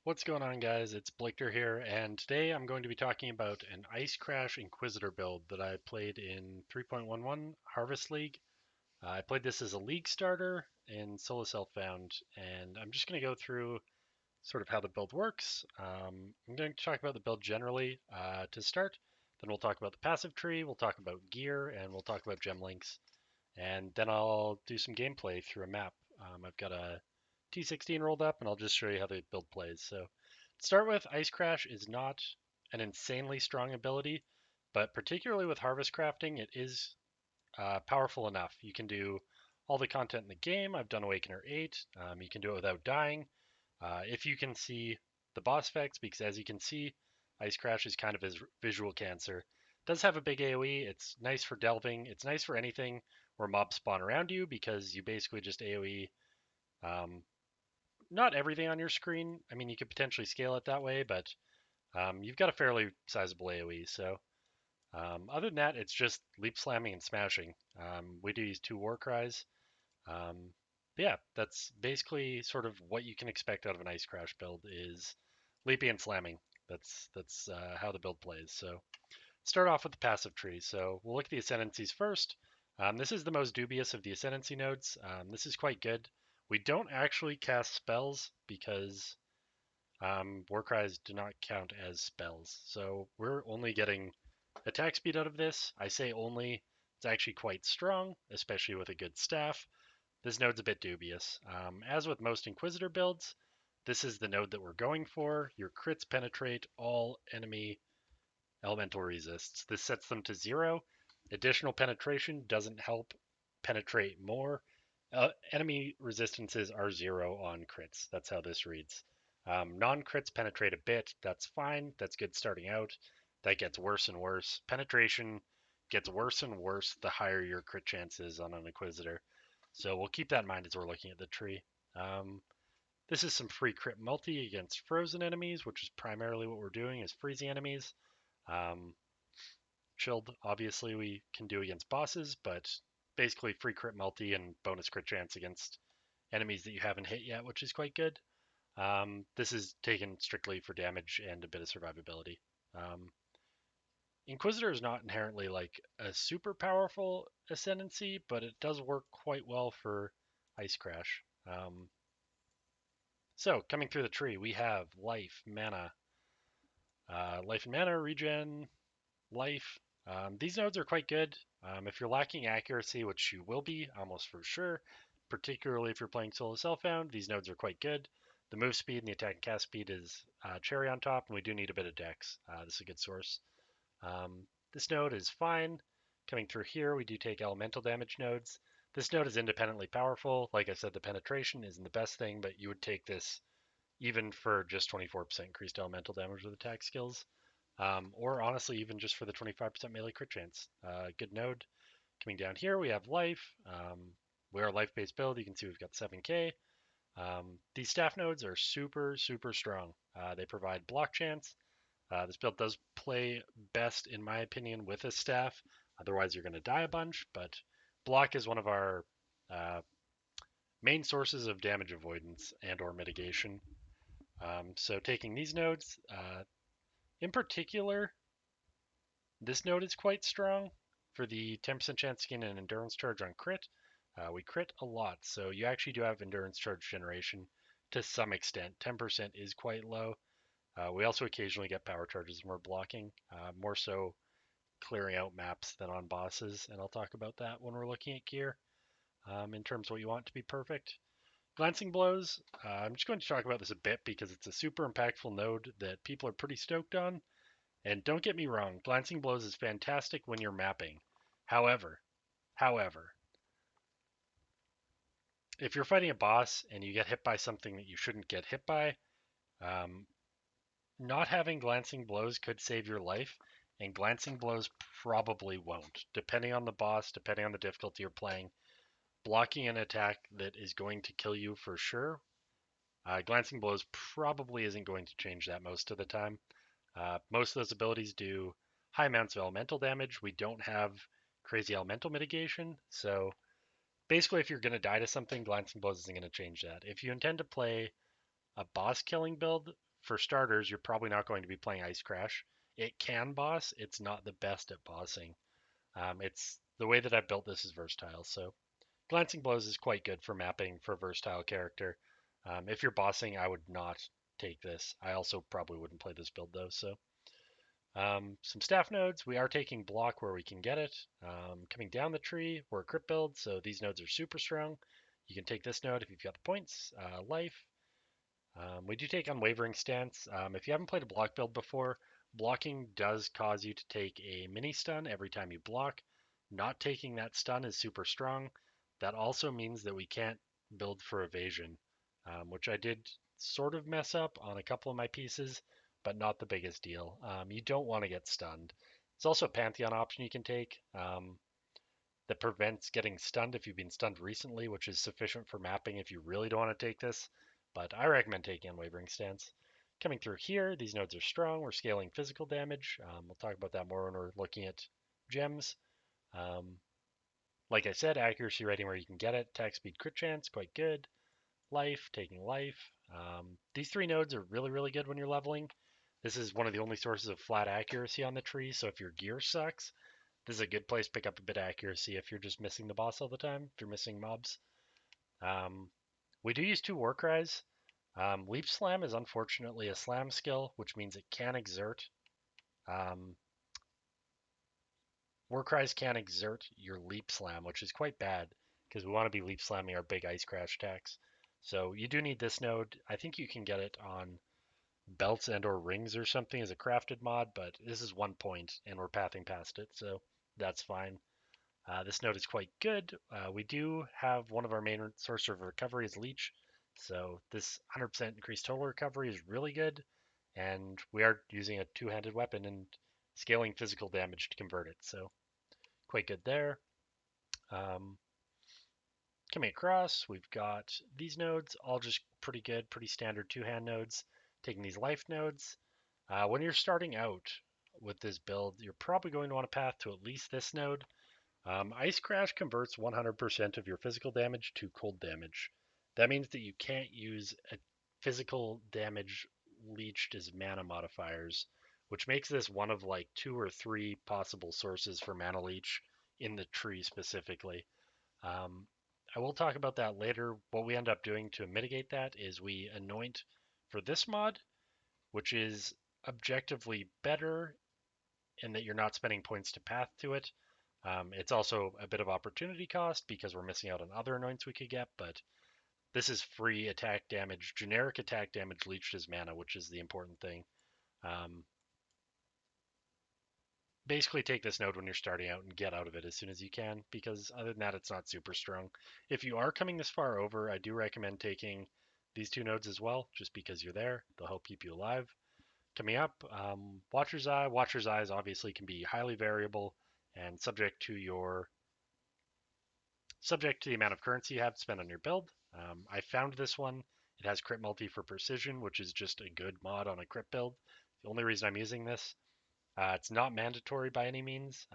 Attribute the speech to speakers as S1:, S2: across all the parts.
S1: What's going on, guys? It's Blichter here, and today I'm going to be talking about an Ice Crash Inquisitor build that I played in 3.11 Harvest League. I played this as a league starter in Solo Self-Found, and I'm just going to go through sort of how the build works. I'm going to talk about the build generally to start, then we'll talk about the passive tree, we'll talk about gear, and we'll talk about gem links, and then I'll do some gameplay through a map. I've got a T16 rolled up, and I'll just show you how the build plays. So, to start with, Ice Crash is not an insanely strong ability, but particularly with Harvest Crafting, it is powerful enough. You can do all the content in the game. I've done Awakener 8. You can do it without dying. If you can see the boss effects, because as you can see, Ice Crash is kind of his visual cancer. It does have a big AoE. It's nice for delving. It's nice for anything where mobs spawn around you because you basically just AoE um, not everything on your screen. I mean, you could potentially scale it that way, but you've got a fairly sizable AoE. So other than that, it's just leap slamming and smashing. We do use 2 war cries. But yeah, that's basically sort of what you can expect out of an Ice Crash build is leaping and slamming. That's how the build plays. So start off with the passive tree. So we'll look at the ascendancies first. This is the most dubious of the ascendancy nodes. This is quite good. We don't actually cast spells because war cries do not count as spells. So we're only getting attack speed out of this. I say only. It's actually quite strong, especially with a good staff. This node's a bit dubious. As with most Inquisitor builds, this is the node that we're going for. Your crits penetrate all enemy elemental resists. This sets them to 0. Additional penetration doesn't help penetrate more. Enemy resistances are 0 on crits. That's how this reads. Non-crits penetrate a bit. That's fine. That's good starting out. That gets worse and worse. Penetration gets worse and worse the higher your crit chance is on an Inquisitor. So we'll keep that in mind as we're looking at the tree. This is some free crit multi against frozen enemies, which is primarily what we're doing is freezing enemies. Um, Chilled, obviously, we can do against bosses, but basically free crit multi and bonus crit chance against enemies that you haven't hit yet, which is quite good. This is taken strictly for damage and a bit of survivability. Um, Inquisitor is not inherently like a super powerful ascendancy, but it does work quite well for Ice Crash. So coming through the tree, we have life and mana, regen, life. These nodes are quite good. If you're lacking accuracy, which you will be almost for sure, particularly if you're playing solo self-found, these nodes are quite good. The move speed and the attack and cast speed is cherry on top, and we do need a bit of dex. This is a good source. This node is fine. Coming through here, we do take elemental damage nodes. This node is independently powerful. Like I said, the penetration isn't the best thing, but you would take this even for just 24% increased elemental damage with attack skills. Or honestly, even just for the 25% melee crit chance. Good node. Coming down here, we have life. We're a life-based build. You can see we've got 7k. These staff nodes are super, super strong. They provide block chance. This build does play best, in my opinion, with a staff. Otherwise, you're going to die a bunch. But block is one of our main sources of damage avoidance and or mitigation. So taking these nodes, in particular, this node is quite strong for the 10% chance to gain an endurance charge on crit. We crit a lot, so you actually do have endurance charge generation to some extent. 10% is quite low. We also occasionally get power charges when we're blocking, more so clearing out maps than on bosses, and I'll talk about that when we're looking at gear in terms of what you want to be perfect. Glancing blows, I'm just going to talk about this a bit because it's a super impactful node that people are pretty stoked on. And don't get me wrong, glancing blows is fantastic when you're mapping. However, however, if you're fighting a boss and you get hit by something that you shouldn't get hit by, um, not having glancing blows could save your life, and glancing blows probably won't. Depending on the boss, depending on the difficulty you're playing, blocking an attack that is going to kill you for sure, glancing blows probably isn't going to change that most of the time. Most of those abilities do high amounts of elemental damage. We don't have crazy elemental mitigation, so basically if you're going to die to something, glancing blows isn't going to change that. If you intend to play a boss killing build, for starters, you're probably not going to be playing Ice Crash. It can boss. It's not the best at bossing. It's the way that I built this is versatile. So Glancing Blows is quite good for mapping for a versatile character. If you're bossing, I would not take this. I also probably wouldn't play this build though. So some staff nodes. We are taking block where we can get it. Coming down the tree, we're a crit build, so these nodes are super strong. You can take this node if you've got the points. Life. We do take Unwavering Stance. If you haven't played a block build before, blocking does cause you to take a mini stun every time you block. Not taking that stun is super strong. That also means that we can't build for evasion, which I did sort of mess up on a couple of my pieces, but not the biggest deal. You don't want to get stunned. There's also a Pantheon option you can take that prevents getting stunned if you've been stunned recently, which is sufficient for mapping if you really don't want to take this. But I recommend taking Unwavering Stance. Coming through here, these nodes are strong. We're scaling physical damage. We'll talk about that more when we're looking at gems. Um, like I said, accuracy rating where you can get it. Attack speed, crit chance, quite good. Life, taking life. These three nodes are really, really good when you're leveling. This is one of the only sources of flat accuracy on the tree, so if your gear sucks, this is a good place to pick up a bit of accuracy if you're just missing the boss all the time, if you're missing mobs. We do use two war cries. Leap Slam is unfortunately a slam skill, which means it can exert. Um, war cries can exert your Leap Slam, which is quite bad because we want to be Leap Slamming our big Ice Crash attacks. So you do need this node. I think you can get it on belts and or rings or something as a crafted mod, but this is 1 point and we're pathing past it, so that's fine. This node is quite good. We do have one of our main sources of recovery is Leech, so this 100% increased total recovery is really good, and we are using a two-handed weapon and scaling physical damage to convert it, so quite good there. Um, Coming across, we've got these nodes, all just pretty good, pretty standard two-hand nodes. Taking these life nodes. When you're starting out with this build, you're probably going to want to path to at least this node. Ice Crash converts 100% of your physical damage to cold damage. That means that you can't use a physical damage leached as mana modifiers, which makes this one of like 2 or 3 possible sources for mana leech in the tree specifically. Um, I will talk about that later. What we end up doing to mitigate that is we anoint for this mod, which is objectively better in that you're not spending points to path to it. It's also a bit of opportunity cost because we're missing out on other anoints we could get, but this is free attack damage, generic attack damage leached as mana, which is the important thing. Um, Basically, take this node when you're starting out and get out of it as soon as you can, because other than that, it's not super strong. If you are coming this far over, I do recommend taking these two nodes as well, just because you're there. They'll help keep you alive. Coming up, Watcher's Eye. Watcher's Eyes obviously can be highly variable and subject to the amount of currency you have to spend on your build. I found this one. It has crit multi for precision, which is just a good mod on a crit build. The only reason I'm using this, it's not mandatory by any means.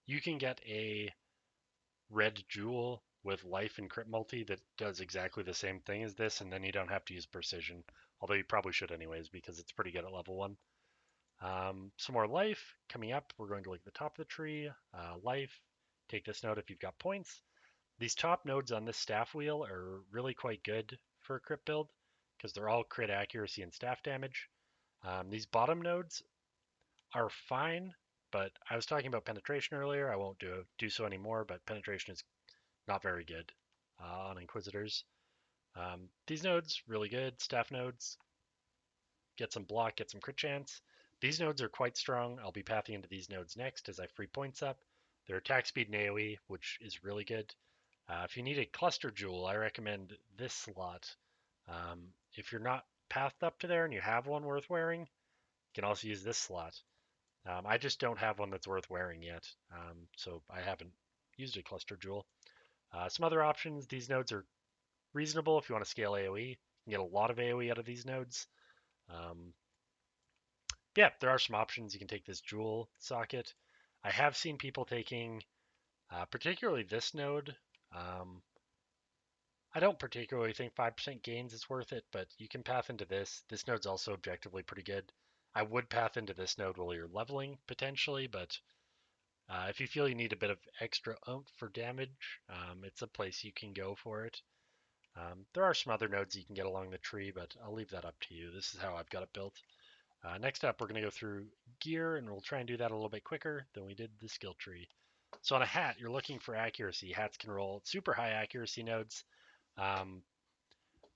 S1: You can get a red jewel with life and crit multi that does exactly the same thing as this, and then you don't have to use precision. Although you probably should anyways, because it's pretty good at level 1. Some more life. Coming up, we're going to look at the top of the tree. Life. Take this node if you've got points. These top nodes on this staff wheel are really quite good for a crit build because they're all crit accuracy and staff damage. These bottom nodes are fine, but I was talking about penetration earlier. I won't do so anymore, but penetration is not very good on Inquisitors. These nodes, really good. Staff nodes, get some block, get some crit chance. These nodes are quite strong. I'll be pathing into these nodes next as I free points up. Their attack speed and AoE, which is really good. If you need a cluster jewel, I recommend this slot. If you're not pathed up to there and you have one worth wearing, you can also use this slot. I just don't have one that's worth wearing yet, so I haven't used a cluster jewel. Some other options, these nodes are reasonable if you want to scale AoE. You can get a lot of AoE out of these nodes. Yeah, there are some options. You can take this jewel socket. I have seen people taking, particularly this node. I don't particularly think 5% gains is worth it, but you can path into this. This node's also objectively pretty good. I would path into this node while you're leveling, potentially, but if you feel you need a bit of extra oomph for damage, it's a place you can go for it. There are some other nodes you can get along the tree, but I'll leave that up to you. This is how I've got it built. Next up, we're going to go through gear, and we'll try and do that a little bit quicker than we did the skill tree. So on a hat, you're looking for accuracy. Hats can roll super high accuracy nodes. Um,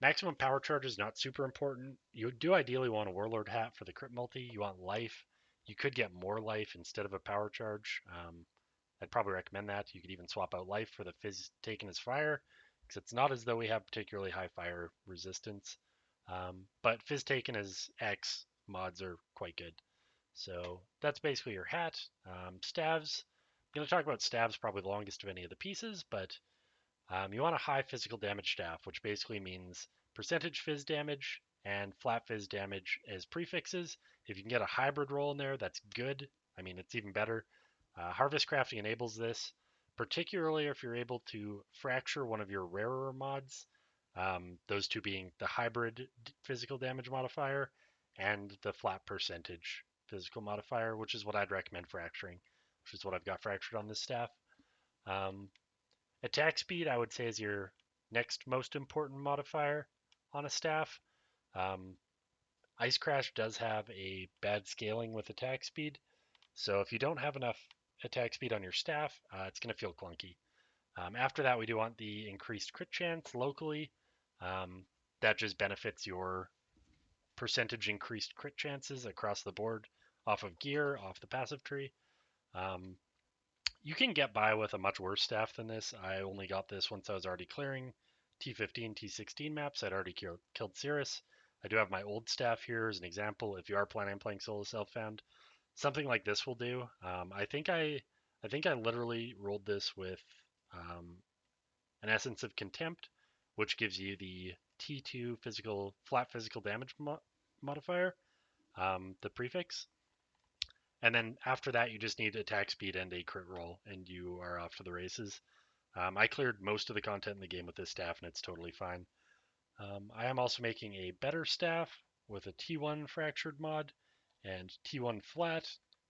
S1: Maximum power charge is not super important. You do ideally want a Warlord hat for the crit multi. You want life. You could get more life instead of a power charge. I'd probably recommend that. You could even swap out life for the Fizz taken as fire, because it's not as though we have particularly high fire resistance. But Fizz taken as X mods are quite good. So that's basically your hat. Staves. I'm going to talk about staves probably the longest of any of the pieces, but you want a high physical damage staff, which basically means percentage fizz damage and flat fizz damage as prefixes. If you can get a hybrid roll in there, that's good. I mean, it's even better. Harvest crafting enables this, particularly if you're able to fracture one of your rarer mods. Those two being the hybrid physical damage modifier and the flat percentage physical modifier, which is what I'd recommend fracturing, which is what I've got fractured on this staff. Um, Attack speed, I would say, is your next most important modifier on a staff. Um, Ice Crash does have a bad scaling with attack speed, so if you don't have enough attack speed on your staff, it's going to feel clunky. After that, we do want the increased crit chance locally. That just benefits your percentage increased crit chances across the board off of gear, off the passive tree. Um, You can get by with a much worse staff than this. I only got this once I was already clearing T15, T16 maps. I'd already killed Cirrus. I do have my old staff here as an example. If you are planning on playing solo self-found, something like this will do. I think I literally rolled this with um, an Essence of Contempt, which gives you the T2 flat physical damage modifier, the prefix. And then after that, you just need attack speed and a crit roll, and you are off to the races. I cleared most of the content in the game with this staff, and it's totally fine. I am also making a better staff with a T1 fractured mod and T1 flat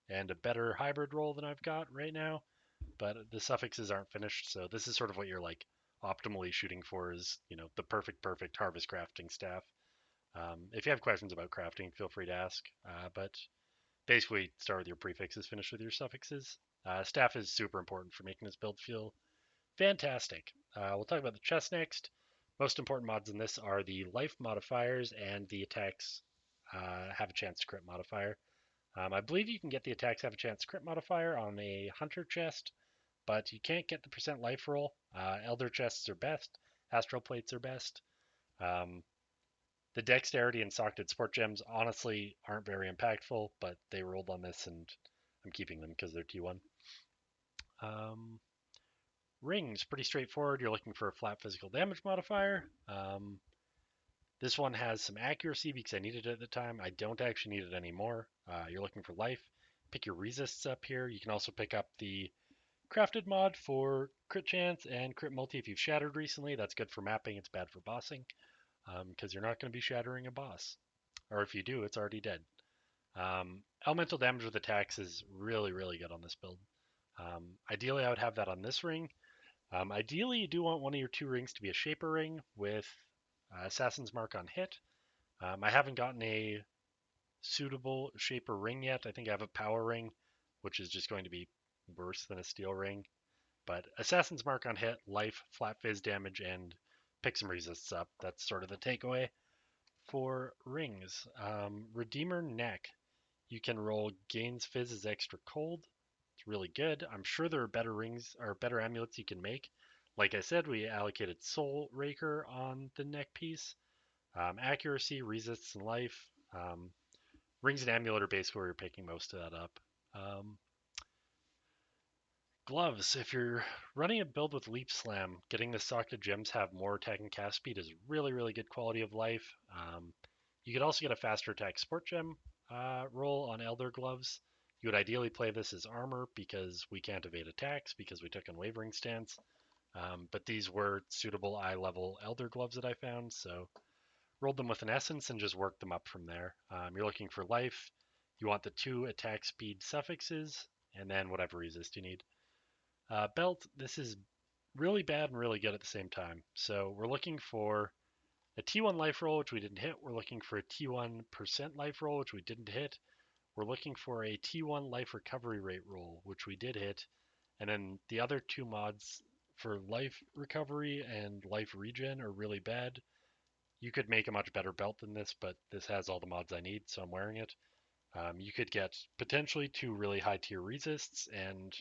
S1: and a better hybrid roll than I've got right now. But the suffixes aren't finished, so this is sort of what you're like optimally shooting for is, the perfect harvest crafting staff. If you have questions about crafting, feel free to ask. But basically, start with your prefixes, finish with your suffixes. Staff is super important for making this build feel fantastic. We'll talk about the chest next. Most important mods in this are the life modifiers and the attacks have a chance to crit modifier. I believe you can get the attacks have a chance to crit modifier on a hunter chest, but you can't get the percent life roll. Elder chests are best. Astral plates are best. Um, the dexterity and socketed sport gems honestly aren't very impactful, but they rolled on this and I'm keeping them because they're T1. Um, Rings, pretty straightforward. You're looking for a flat physical damage modifier. This one has some accuracy because I needed it at the time. I don't actually need it anymore. You're looking for life. Pick your resists up here. You can also pick up the crafted mod for crit chance and crit multi if you've shattered recently. That's good for mapping. It's bad for bossing because you're not going to be shattering a boss. Or if you do, it's already dead. Elemental damage with attacks is really, really good on this build. Ideally, I would have that on this ring. Ideally, you do want one of your two rings to be a Shaper ring with Assassin's Mark on hit. I haven't gotten a suitable Shaper ring yet. I think I have a Power ring, which is just going to be worse than a Steel ring. But Assassin's Mark on hit, life, flat fizz damage, and pick some resists up. That's sort of the takeaway for rings. Redeemer neck. You can roll gains fizz as extra cold. It's really good. I'm sure there are better rings or better amulets you can make. Like I said, we allocated Soul Raker on the neck piece. Accuracy, resists, and life. Rings and amulet are basically where you're picking most of that up. Gloves. If you're running a build with Leap Slam, getting the socketed gems have more attack and cast speed is really, really good quality of life. You could also get a faster attack sport gem roll on Elder Gloves. You would ideally play this as armor because we can't evade attacks because we took Unwavering Stance. But these were suitable eye level Elder Gloves that I found, so rolled them with an Essence and just worked them up from there. You're looking for life. You want the 2 attack speed suffixes, and then whatever resist you need. Belt, this is really bad and really good at the same time. So we're looking for a T1 life roll, which we didn't hit. We're looking for a T1% life roll, which we didn't hit. We're looking for a T1 life recovery rate roll, which we did hit. And then the other 2 mods for life recovery and life regen are really bad. You could make a much better belt than this, but this has all the mods I need, so I'm wearing it. You could get potentially 2 really high tier resists and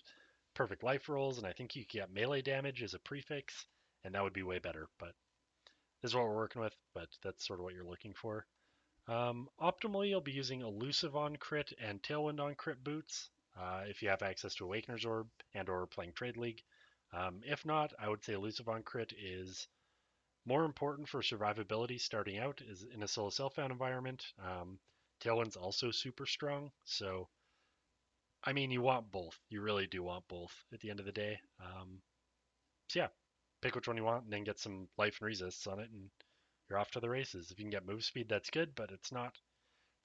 S1: perfect life rolls, and I think you could get melee damage as a prefix, and that would be way better. But this is what we're working with, but that's sort of what you're looking for. Optimally, you'll be using Elusive on crit and Tailwind on crit boots if you have access to Awakener's Orb and or playing Trade League. If not, I would say Elusive on crit is more important for survivability starting out is in a solo self-found environment. Tailwind's also super strong, so I mean you want both. You really do want both at the end of the day. So yeah, pick which one you want and then get some life and resists on it, and you're off to the races. If you can get move speed, that's good, but it's not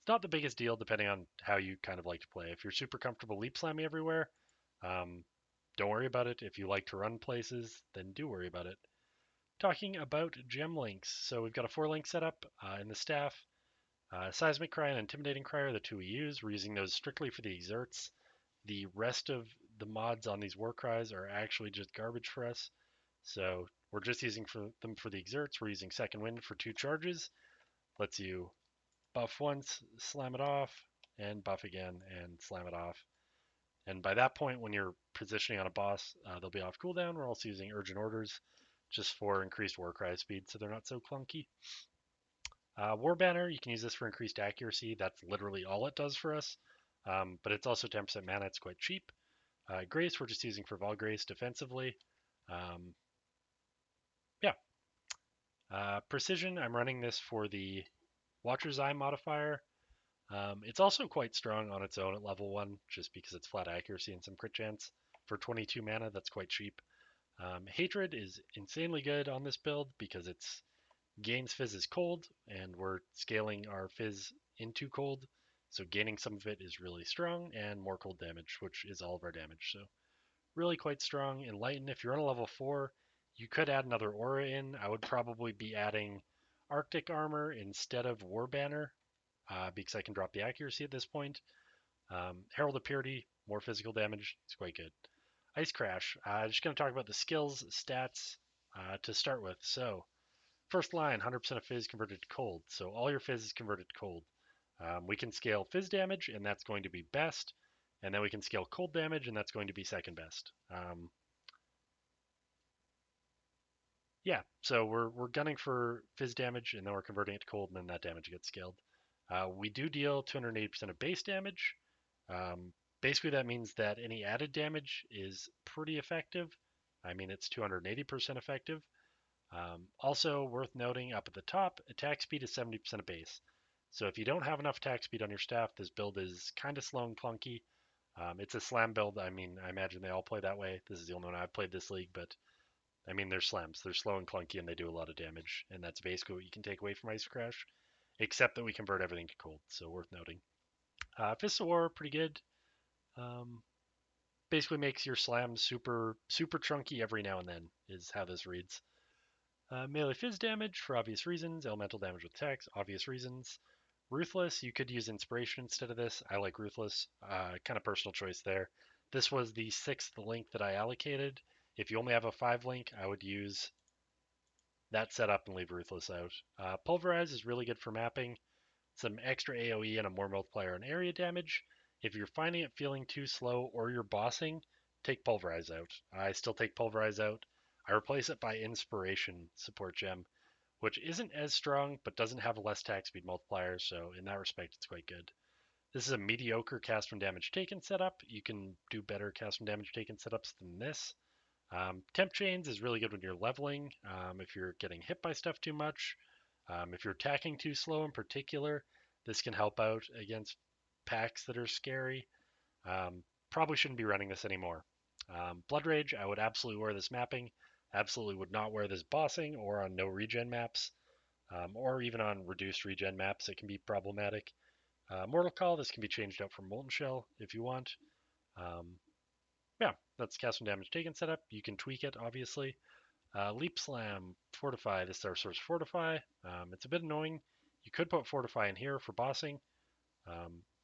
S1: the biggest deal depending on how you kind of like to play. If you're super comfortable leap slamming everywhere, um, don't worry about it. If you like to run places, then do worry about it. Talking about gem links, so we've got a 4-link setup in the staff. Seismic Cry and Intimidating Cry are the 2 we use. We're using those strictly for the exerts. The rest of the mods on these war cries are actually just garbage for us. So we're just using them for the exerts. We're using Second Wind for 2 charges. Lets you buff once, slam it off, and buff again and slam it off. And by that point, when you're positioning on a boss, they'll be off cooldown. We're also using Urgent Orders just for increased Warcry speed so they're not so clunky. War Banner, you can use this for increased accuracy. That's literally all it does for us. But it's also 10% mana. It's quite cheap. Grace, we're just using for Valgrace defensively. Um, yeah. Precision, I'm running this for the Watcher's Eye modifier. It's also quite strong on its own at level 1, just because it's flat accuracy and some crit chance. For 22 mana, that's quite cheap. Hatred is insanely good on this build because it's gains Fizz is cold, and we're scaling our Fizz into cold, so gaining some of it is really strong, and more cold damage, which is all of our damage, so really quite strong. Enlighten, if you're on a level 4, you could add another aura in. I would probably be adding Arctic Armor instead of War Banner, because I can drop the accuracy at this point. Herald of Purity, more physical damage, it's quite good. Ice Crash, just going to talk about the skills, stats to start with. So, first line, 100% of Fizz converted to cold. So all your Fizz is converted to cold. We can scale Fizz damage, and that's going to be best. And then we can scale cold damage, and that's going to be second best. Yeah, so we're gunning for Fizz damage, and then we're converting it to cold, and then that damage gets scaled. We do deal 280% of base damage. Basically, that means that any added damage is pretty effective. I mean, it's 280% effective. Also worth noting up at the top, attack speed is 70% of base. So if you don't have enough attack speed on your staff, this build is kind of slow and clunky. It's a slam build. I mean, I imagine they all play that way. This is the only one I've played this league, but I mean, they're slams. They're slow and clunky, and they do a lot of damage. And that's basically what you can take away from Ice Crash, except that we convert everything to cold, so worth noting. Fist of War, pretty good. Um, Basically makes your slams super chunky every now and then, is how this reads. Melee Fizz damage for obvious reasons. Elemental damage with attacks, obvious reasons. Ruthless, you could use Inspiration instead of this. I like Ruthless. Kind of personal choice there. This was the 6th link that I allocated. If you only have a 5 link, I would use that setup and leave Ruthless out. Pulverize is really good for mapping. Some extra AoE and a more multiplier on area damage. If you're finding it feeling too slow or you're bossing, take Pulverize out. I still take Pulverize out. I replace it by Inspiration support gem, which isn't as strong but doesn't have a less attack speed multiplier, so in that respect it's quite good. This is a mediocre cast from damage taken setup. You can do better cast from damage taken setups than this. Temp Chains is really good when you're leveling, if you're getting hit by stuff too much. If you're attacking too slow in particular, this can help out against packs that are scary. Probably shouldn't be running this anymore. Blood Rage, I would absolutely wear this mapping. Absolutely would not wear this bossing or on no regen maps, or even on reduced regen maps. It can be problematic. Mortal Call, this can be changed out for Molten Shell if you want. Um, yeah, that's cast when damage taken setup. You can tweak it, obviously. Leap Slam, Fortify, this is our source Fortify. It's a bit annoying. You could put Fortify in here for bossing.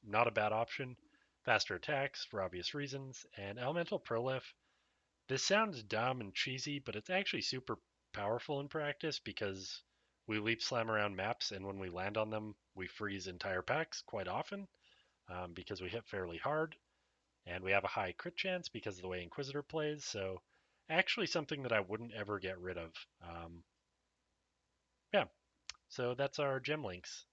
S1: Not a bad option. Faster attacks for obvious reasons. And Elemental Prolif, this sounds dumb and cheesy, but it's actually super powerful in practice because we leap slam around maps, and when we land on them, we freeze entire packs quite often because we hit fairly hard, and we have a high crit chance because of the way Inquisitor plays. So, actually, something that I wouldn't ever get rid of. Yeah, so that's our gem links.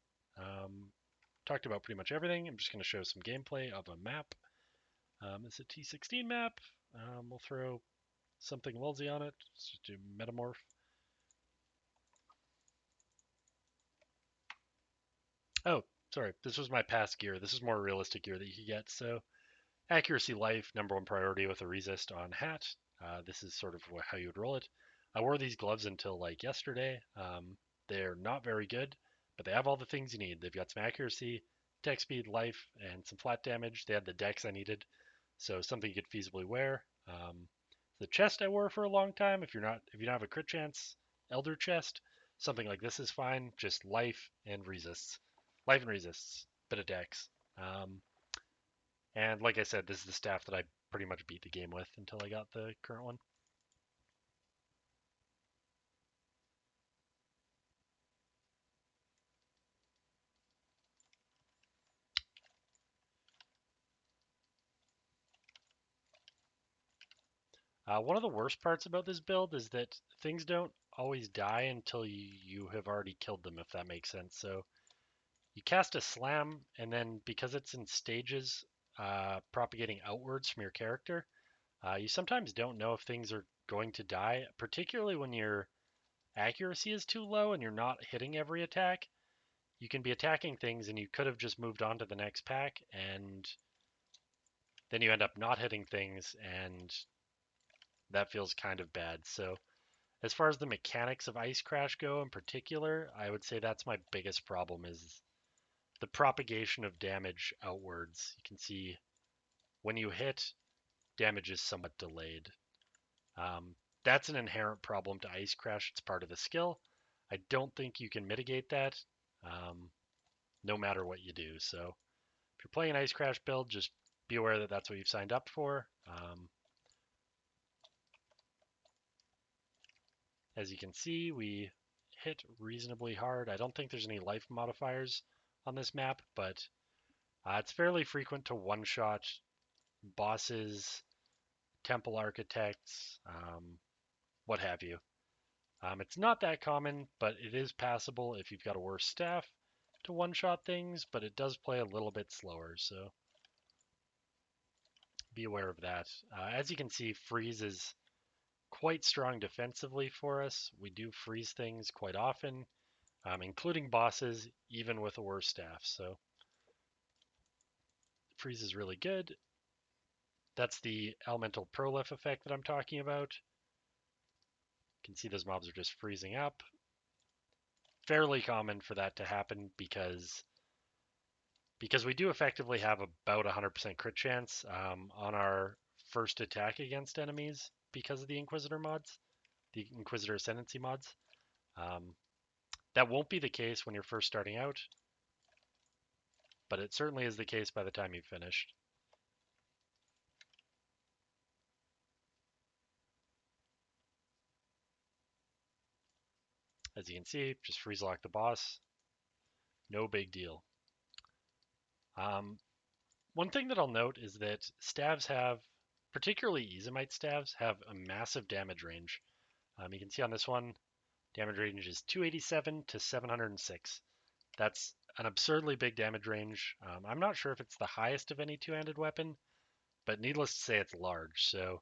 S1: Talked about pretty much everything. I'm just going to show some gameplay of a map. It's a T16 map. We'll throw something Wellesley on it. Let's just do Metamorph. Oh, sorry. This was my past gear. This is more realistic gear that you could get. So accuracy life, number one priority with a resist on hat. This is sort of how you would roll it. I wore these gloves until like yesterday. They're not very good, but they have all the things you need. They've got some accuracy, attack speed, life, and some flat damage. They had the dex I needed, so something you could feasibly wear. The chest I wore for a long time. If you don't have a crit chance, Elder chest, something like this is fine. Just life and resists, bit of dex. And like I said, this is the staff that I pretty much beat the game with until I got the current one. One of the worst parts about this build is that things don't always die until you have already killed them, if that makes sense. So you cast a slam, and then because it's in stages, propagating outwards from your character, you sometimes don't know if things are going to die, particularly when your accuracy is too low and you're not hitting every attack. You can be attacking things and you could have just moved on to the next pack, and then you end up not hitting things, and that feels kind of bad. So as far as the mechanics of Ice Crash go in particular, I would say that's my biggest problem is the propagation of damage outwards. You can see when you hit, damage is somewhat delayed. Um, that's an inherent problem to Ice Crash. It's part of the skill. I don't think you can mitigate that um, no matter what you do. So if you're playing an Ice Crash build, just be aware that that's what you've signed up for. As you can see, we hit reasonably hard. I don't think there's any life modifiers on this map, but it's fairly frequent to one-shot bosses, temple architects, what have you. It's not that common, but it is passable if you've got a worse staff to one-shot things, but it does play a little bit slower, so be aware of that. As you can see, freeze is quite strong defensively for us. We do freeze things quite often, including bosses, even with a worse staff. So freeze is really good. That's the elemental prolif effect that I'm talking about. You can see those mobs are just freezing up. Fairly common for that to happen because we do effectively have about 100% crit chance on our first attack against enemies because of the Inquisitor mods, the Inquisitor Ascendancy mods. Um, that won't be the case when you're first starting out, but it certainly is the case by the time you've finished. As you can see, just freeze lock the boss. No big deal. Um, One thing that I'll note is that staves have, particularly Ezomite staves, have a massive damage range. You can see on this one, damage range is 287 to 706. That's an absurdly big damage range. I'm not sure if it's the highest of any two-handed weapon, but needless to say, it's large. So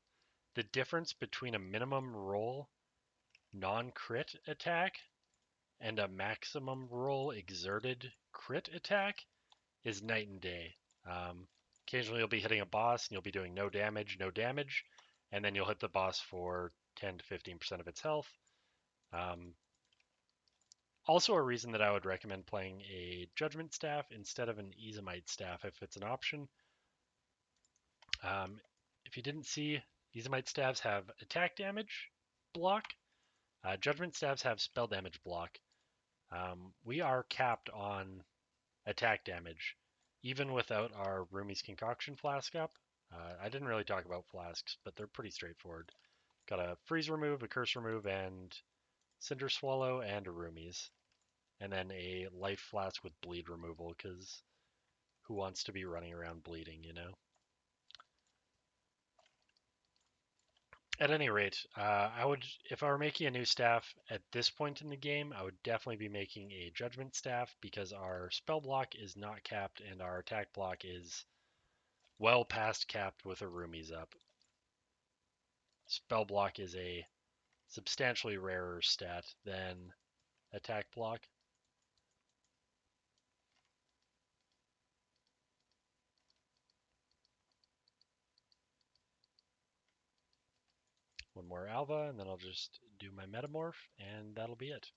S1: the difference between a minimum roll non-crit attack and a maximum roll exerted crit attack is night and day. Um, Occasionally you'll be hitting a boss and you'll be doing no damage, and then you'll hit the boss for 10 to 15% of its health. Also a reason that I would recommend playing a Judgment Staff instead of an Ezomite Staff if it's an option. If you didn't see, Ezomite Staffs have attack damage block. Judgment Staffs have spell damage block. We are capped on attack damage, even without our Rumi's Concoction Flask up. I didn't really talk about Flasks, but they're pretty straightforward. Got a Freeze remove, a Curse remove, and Cinder Swallow, and a Rumi's. And then a Life Flask with Bleed removal, because who wants to be running around bleeding, you know? At any rate, I would, if I were making a new staff at this point in the game, I would definitely be making a Judgment Staff because our spell block is not capped and our attack block is well past capped with a Rumi's up. Spell block is a substantially rarer stat than attack block. One more Alva, and then I'll just do my Metamorph, and that'll be it.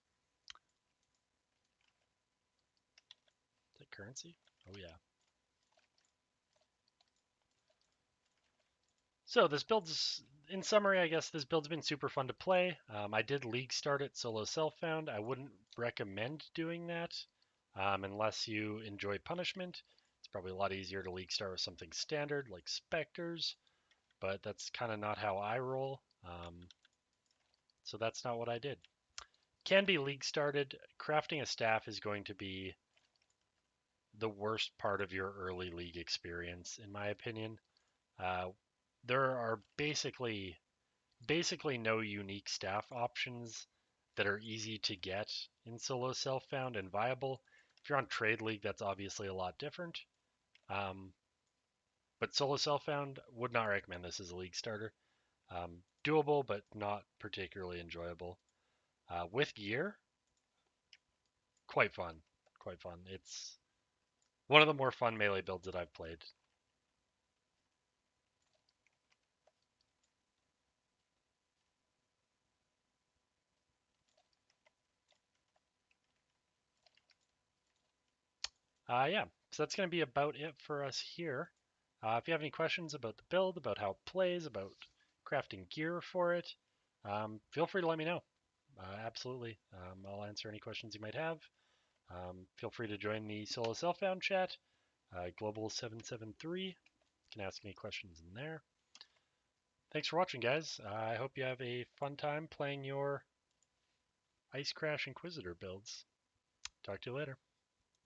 S1: Is that currency? Oh yeah. So this build's, in summary, I guess this build's been super fun to play. I did league start it solo self-found. I wouldn't recommend doing that unless you enjoy punishment. It's probably a lot easier to league start with something standard like specters, but that's kind of not how I roll. So that's not what I did. Can be league started. Crafting a staff is going to be the worst part of your early league experience, in my opinion. Uh, there are basically no unique staff options that are easy to get in solo self-found and viable. If you're on Trade League, that's obviously a lot different. But solo self-found, would not recommend this as a league starter. Doable, but not particularly enjoyable. With gear, quite fun. Quite fun. It's one of the more fun melee builds that I've played. Yeah, so that's going to be about it for us here. If you have any questions about the build, about how it plays, about crafting gear for it, feel free to let me know. Absolutely. I'll answer any questions you might have. Feel free to join the solo self-found chat, Global773. You can ask any questions in there. Thanks for watching, guys. I hope you have a fun time playing your Ice Crash Inquisitor builds. Talk to you later.